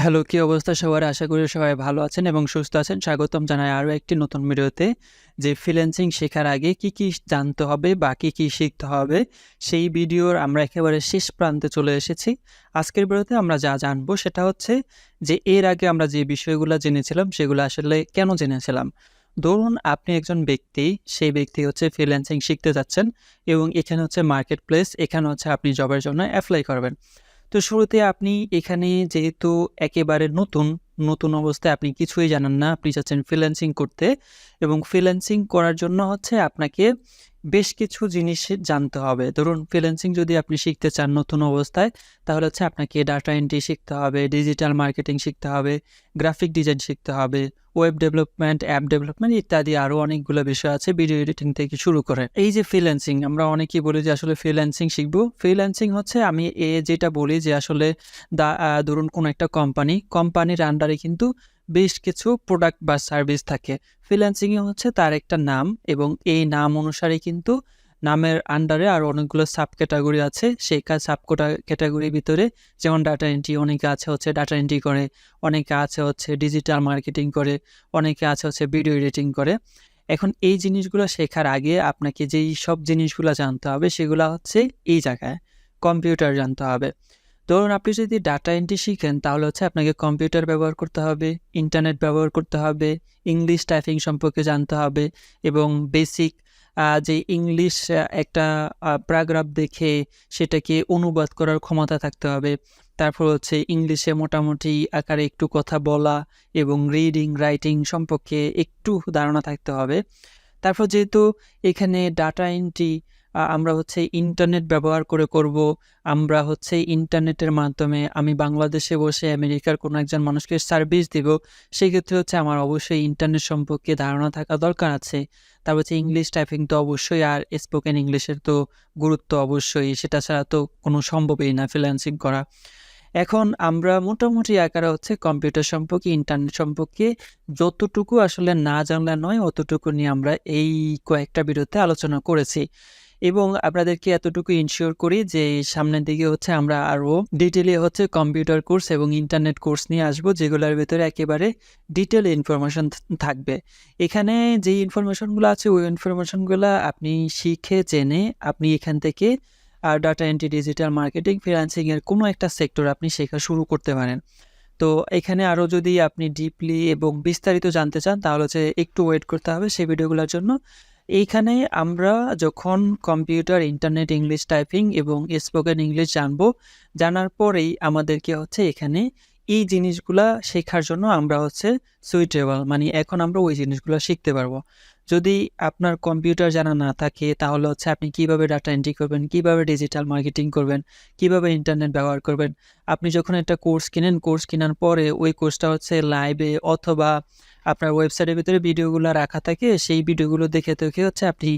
Hello, কি অবস্থা সবার? আশা করি সবাই ভালো আছেন এবং সুস্থ আছেন। স্বাগতম জানাই আরও একটি নতুন ভিডিওতে। যে ফ্রিল্যান্সিং শেখার আগে কি জানতে হবে বা কি শিখতে হবে, সেই ভিডিওর আমরা একেবারে শেষ প্রান্তে চলে এসেছি। আজকের ভিডিওতে আমরা যা জানবো সেটা হচ্ছে যে এর আগে আমরা যে বিষয়গুলো জেনেছিলাম সেগুলো আসলে কেন জেনেছিলাম? ধরুন আপনি একজন ব্যক্তি, সেই ব্যক্তি হচ্ছে ফ্রিল্যান্সিং শিখতে যাচ্ছেন এবং এখানে হচ্ছে মার্কেট প্লেস, এখানে হচ্ছে আপনি জবের জন্য এপ্লাই করবেন। তো শুরুতে আপনি এখানে যেহেতু একেবারে নতুন অবস্থায় আপনি কিছুই জানেন না। আপনি চাচ্ছেন ফ্রিল্যান্সিং করতে এবং ফ্রিল্যান্সিং করার জন্য হচ্ছে আপনাকে বেশ কিছু জিনিস জানতে হবে। ধরুন ফ্রিল্যান্সিং যদি আপনি শিখতে চান নতুন অবস্থায়, তাহলে হচ্ছে আপনাকে ডাটা এন্ট্রি শিখতে হবে, ডিজিটাল মার্কেটিং শিখতে হবে, গ্রাফিক ডিজাইন শিখতে হবে, ওয়েব ডেভেলপমেন্ট, অ্যাপ ডেভেলপমেন্ট ইত্যাদি আরও অনেকগুলো বিষয় আছে ভিডিও এডিটিং থেকে শুরু করে। এই যে ফ্রিল্যান্সিং, আমরা অনেকেই বলি যে আসলে ফ্রিল্যান্সিং শিখব। ফ্রিল্যান্সিং হচ্ছে আমি যেটা বলি যে আসলে ধরুন কোনো একটা কোম্পানির আন্ডারে কিন্তু বেশ কিছু প্রোডাক্ট বা সার্ভিস থাকে। ফ্রিল্যান্সিংয়ে হচ্ছে তার একটা নাম এবং এই নাম অনুসারে কিন্তু নামের আন্ডারে আরও অনেকগুলো সাব ক্যাটাগরি আছে। সেই ক্যাটাগরির ভিতরে যেমন ডাটা এন্ট্রি, অনেকে আছে হচ্ছে ডাটা এন্ট্রি করে, অনেকে আছে হচ্ছে ডিজিটাল মার্কেটিং করে, অনেকে আছে হচ্ছে ভিডিও এডিটিং করে। এখন এই জিনিসগুলো শেখার আগে আপনাকে যেই সব জিনিসগুলো জানতে হবে সেগুলো হচ্ছে এই জায়গায় কম্পিউটার জানতে হবে। ধরুন আপনি যদি ডাটা এন্ট্রি শিখেন তাহলে হচ্ছে আপনাকে কম্পিউটার ব্যবহার করতে হবে, ইন্টারনেট ব্যবহার করতে হবে, ইংলিশ টাইপিং সম্পর্কে জানতে হবে এবং বেসিক যে ইংলিশ একটা প্যারাগ্রাফ দেখে সেটাকে অনুবাদ করার ক্ষমতা থাকতে হবে। তারপর হচ্ছে ইংলিশে মোটামুটি আকারে একটু কথা বলা এবং রিডিং, রাইটিং সম্পর্কে একটু ধারণা থাকতে হবে। তারপর যেহেতু এখানে ডাটা এন্ট্রি আমরা হচ্ছে ইন্টারনেট ব্যবহার করে করব। আমরা হচ্ছে ইন্টারনেটের মাধ্যমে আমি বাংলাদেশে বসে আমেরিকার কোনো একজন মানুষকে সার্ভিস দিব। সেক্ষেত্রে হচ্ছে আমার অবশ্যই ইন্টারনেট সম্পর্কে ধারণা থাকা দরকার আছে। তারপর হচ্ছে ইংলিশ টাইপিং তো অবশ্যই, আর স্পোকেন ইংলিশের তো গুরুত্ব অবশ্যই। সেটা ছাড়া তো কোনো সম্ভবই না ফ্রিল্যান্সিং করা। এখন আমরা মোটামুটি আকারে হচ্ছে কম্পিউটার সম্পর্কে, ইন্টারনেট সম্পর্কে যতটুকু আসলে না জানলে নয় অতটুকু নিয়ে আমরা এই কয়েকটা ভিডিওতে আলোচনা করেছি এবং আপনাদেরকে এতটুকু ইনশিওর করি যে সামনের দিকে হচ্ছে আমরা আরও ডিটেলে হচ্ছে কম্পিউটার কোর্স এবং ইন্টারনেট কোর্স নিয়ে আসবো, যেগুলোর ভেতরে একেবারে ডিটেল ইনফরমেশন থাকবে। এখানে যে ইনফরমেশনগুলো আছে ওই ইনফরমেশনগুলো আপনি শিখে জেনে আপনি এখান থেকে ডাটা এন্ট্রি, ডিজিটাল মার্কেটিং, ফ্রিল্যান্সিংয়ের কোনো একটা সেক্টর আপনি শেখা শুরু করতে পারেন। তো এখানে আরও যদি আপনি ডিপলি এবং বিস্তারিত জানতে চান তাহলে হচ্ছে একটু ওয়েট করতে হবে সেই ভিডিওগুলোর জন্য। এইখানে আমরা যখন কম্পিউটার, ইন্টারনেট, ইংলিশ টাইপিং এবং স্পোকেন ইংলিশ জানবো, জানার পরেই আমাদেরকে হচ্ছে এখানে এই জিনিসগুলা শেখার জন্য আমরা হচ্ছে সুইটেবল, মানে এখন আমরা ওই জিনিসগুলো শিখতে পারবো। যদি আপনার কম্পিউটার জানা না থাকে তাহলে হচ্ছে আপনি কিভাবে ডাটা এন্ট্রি করবেন, কিভাবে ডিজিটাল মার্কেটিং করবেন, কিভাবে ইন্টারনেট ব্যবহার করবেন। আপনি যখন একটা কোর্স কিনেন, কোর্স কেনার পরে ওই কোর্সটা হচ্ছে লাইভে অথবা আপনার ওয়েবসাইটের ভিতরে ভিডিওগুলো রাখা থাকে, সেই ভিডিওগুলো দেখে হচ্ছে আপনি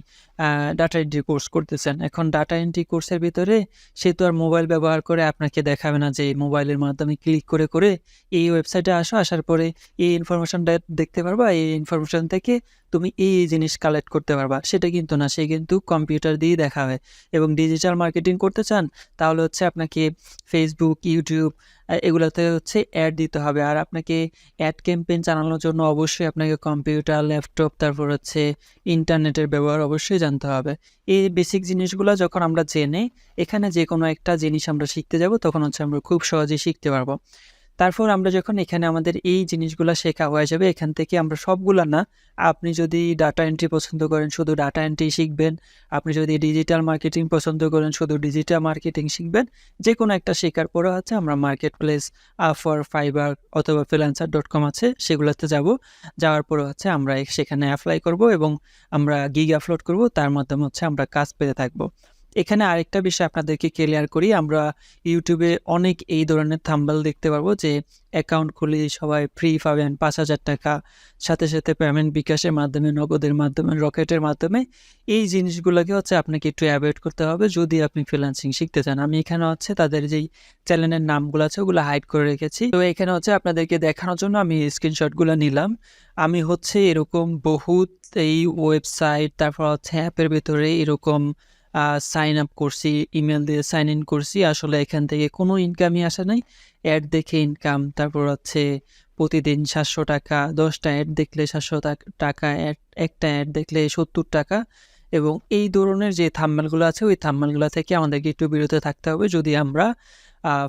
ডাটা এন্ট্রি কোর্স করতেছেন। এখন ডাটা এন্ট্রি কোর্সের ভিতরে সে তো আর মোবাইল ব্যবহার করে আপনাকে দেখাবে না যে মোবাইলের মাধ্যমে ক্লিক করে এই ওয়েবসাইটে আসার পরে এই ইনফরমেশনটা দেখতে পারবা, এই ইনফরমেশন থেকে তুমি এই জিনিস কালেক্ট করতে পারবা, সেটা কিন্তু না। সে কিন্তু কম্পিউটার দিয়েই দেখাবে। এবং ডিজিটাল মার্কেটিং করতে চান তাহলে হচ্ছে আপনাকে ফেসবুক, ইউটিউব এগুলোতে হচ্ছে অ্যাড দিতে হবে। আর আপনাকে অ্যাড ক্যাম্পেইন চালানোর জন্য অবশ্যই আপনাকে কম্পিউটার, ল্যাপটপ, তারপর হচ্ছে ইন্টারনেটের ব্যবহার অবশ্যই জানতে হবে। এই বেসিক জিনিসগুলো যখন আমরা জেনে এখানে যে কোনো একটা জিনিস আমরা শিখতে যাব তখন হচ্ছে আমরা খুব সহজেই শিখতে পারবো। তারপর আমরা যখন এখানে আমাদের এই জিনিসগুলো শেখা হয়ে যাবে, এখান থেকে আমরা সবগুলা না, আপনি যদি ডাটা এন্ট্রি পছন্দ করেন শুধু ডাটা এন্ট্রি শিখবেন, আপনি যদি ডিজিটাল মার্কেটিং পছন্দ করেন শুধু ডিজিটাল মার্কেটিং শিখবেন। যে কোনো একটা শেখার পরে হচ্ছে আমরা মার্কেট প্লেস, আফওয়ার, ফাইবার অথবা freelancer.com আছে সেগুলোতে যাব। যাওয়ার পরে হচ্ছে আমরা সেখানে অ্যাপ্লাই করব এবং আমরা গিগ আপলোড করব, তার মাধ্যমে হচ্ছে আমরা কাজ পেতে থাকবো। এখানে আরেকটা বিষয় আপনাদেরকে ক্লিয়ার করি, আমরা ইউটিউবে অনেক এই ধরনের থাম্বনেল দেখতে পারবো যে অ্যাকাউন্ট খুলে সবাই ফ্রি পাবেন ৫,০০০ টাকা, সাথে পেমেন্ট বিকাশের মাধ্যমে, নগদের মাধ্যমে, রকেটের মাধ্যমে। এই জিনিসগুলোকে হচ্ছে আপনাকে একটু অ্যাভয়েড করতে হবে যদি আপনি ফ্রিল্যান্সিং শিখতে চান। আমি এখানে হচ্ছে তাদের যেই চ্যানেলের নামগুলো আছে ওগুলো হাইড করে রেখেছি। তো এখানে হচ্ছে আপনাদেরকে দেখানোর জন্য আমি স্ক্রিনশটগুলো নিলাম। আমি হচ্ছে এরকম বহুত এই ওয়েবসাইট, তারপর হচ্ছে অ্যাপের ভিতরে এরকম সাইন আপ করছি, ইমেল দিয়ে সাইন ইন করছি, আসলে এখান থেকে কোনো ইনকামই আসে নাই। অ্যাড দেখে ইনকাম, তারপর হচ্ছে প্রতিদিন 700 টাকা, 10টা অ্যাড দেখলে 700 টাকা, একটা অ্যাড দেখলে 70 টাকা। এবং এই ধরনের যে থাম্বনেলগুলো আছে, ওই থাম্বনেলগুলো থেকে আমাদেরকে একটু বিরত থাকতে হবে যদি আমরা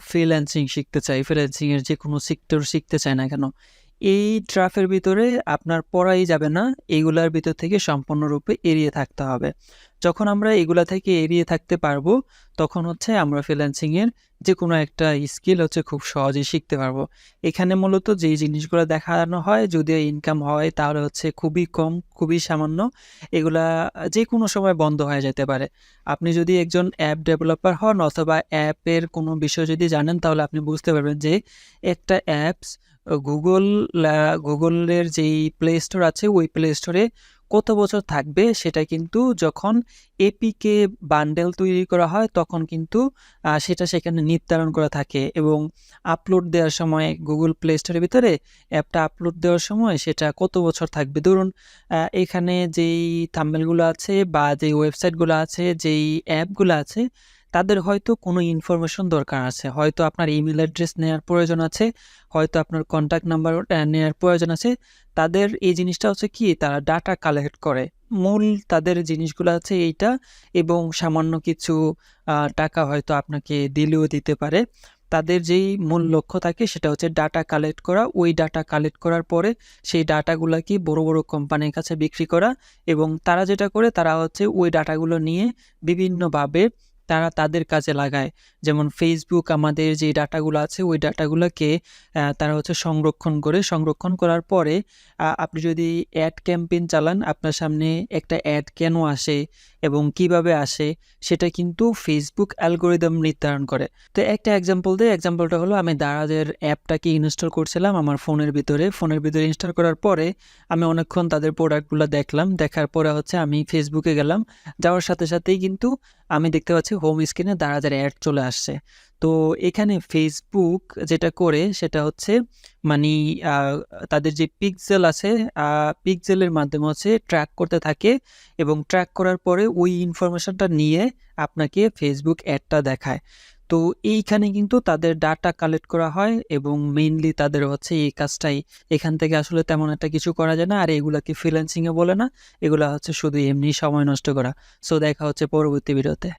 ফ্রিল্যান্সিং শিখতে চাই, ফ্রিল্যান্সিংয়ের যে কোনো সেক্টর শিখতে চাই না কেন। এই ট্রাফের ভিতরে আপনার পড়াই যাবে না, এইগুলার ভিতর থেকে সম্পূর্ণরূপে এড়িয়ে থাকতে হবে। যখন আমরা এগুলা থেকে এড়িয়ে থাকতে পারবো, তখন হচ্ছে আমরা ফ্রিল্যান্সিংয়ের যে কোনো একটা স্কিল হচ্ছে খুব সহজেই শিখতে পারবো। এখানে মূলত যেই জিনিসগুলো দেখানো হয়, যদিও ইনকাম হয় তাহলে হচ্ছে খুবই কম, খুবই সামান্য। এগুলা যে কোনো সময় বন্ধ হয়ে যেতে পারে। আপনি যদি একজন অ্যাপ ডেভেলপার হন অথবা অ্যাপের কোনো বিষয় যদি জানেন, তাহলে আপনি বুঝতে পারবেন যে একটা অ্যাপস গুগলের যেই প্লে স্টোর আছে, ওই প্লে স্টোরে কত বছর থাকবে সেটা কিন্তু যখন এপিকে বান্ডেল তৈরি করা হয় তখন কিন্তু সেটা সেখানে নির্ধারণ করা থাকে। এবং আপলোড দেওয়ার সময় গুগল প্লে স্টোরের ভিতরে অ্যাপটা আপলোড দেওয়ার সময় সেটা কত বছর থাকবে, ধরুন এখানে যেই থাম্বনেলগুলো আছে বা যেই ওয়েবসাইটগুলো আছে, যেই অ্যাপগুলো আছে, তাদের হয়তো কোনো ইনফরমেশন দরকার আছে, হয়তো আপনার ইমেল অ্যাড্রেস নেওয়ার প্রয়োজন আছে, হয়তো আপনার কন্ট্যাক্ট নাম্বার নেওয়ার প্রয়োজন আছে। তাদের এই জিনিসটা হচ্ছে কি, তারা ডাটা কালেক্ট করে, মূল তাদের জিনিসগুলো আছে এইটা। এবং সামান্য কিছু টাকা হয়তো আপনাকে দিলেও দিতে পারে। তাদের যেই মূল লক্ষ্য থাকে সেটা হচ্ছে ডাটা কালেক্ট করা। ওই ডাটা কালেক্ট করার পরে সেই ডাটাগুলোকে বড় বড় কোম্পানির কাছে বিক্রি করা। এবং তারা যেটা করে, তারা হচ্ছে ওই ডাটাগুলো নিয়ে বিভিন্নভাবে তারা তাদের কাজে লাগায়। যেমন ফেসবুক আমাদের যে ডাটাগুলো আছে, ওই ডাটাগুলোকে তারা হচ্ছে সংরক্ষণ করার পরে আপনি যদি অ্যাড ক্যাম্পেইন চালান, আপনার সামনে একটা অ্যাড কেন আসে এবং কিভাবে আসে সেটা কিন্তু ফেসবুক অ্যালগোরিদম নির্ধারণ করে। তো একটা এক্সাম্পল দিই, এক্সাম্পলটা হলো আমি দারাজের অ্যাপটাকে ইনস্টল করছিলাম আমার ফোনের ভিতরে ইনস্টল করার পরে আমি অনেকক্ষণ তাদের প্রোডাক্টগুলো দেখলাম। দেখার পরে হচ্ছে আমি ফেসবুকে গেলাম, যাওয়ার সাথে সাথেই কিন্তু আমি দেখতে পাচ্ছি হোম স্ক্রিনে দারাজের অ্যাড চলে আসছে। তো এখানে ফেসবুক যেটা করে সেটা হচ্ছে মানে তাদের যে পিক্সেল আছে, পিক্সেলের মাধ্যমে হচ্ছে ট্র্যাক করতে থাকে। এবং ট্র্যাক করার পরে ওই ইনফরমেশনটা নিয়ে আপনাকে ফেসবুক অ্যাডটা দেখায়। তো এইখানে কিন্তু তাদের ডাটা কালেক্ট করা হয় এবং মেইনলি তাদের হচ্ছে এই কাজটাই। এখান থেকে আসলে তেমন একটা কিছু করা যায় না। আর এগুলাকে ফ্রিল্যান্সিংয়ে বলে না, এগুলা হচ্ছে শুধু এমনি সময় নষ্ট করা। সো দেখা হচ্ছে পরবর্তী ভিডিওতে।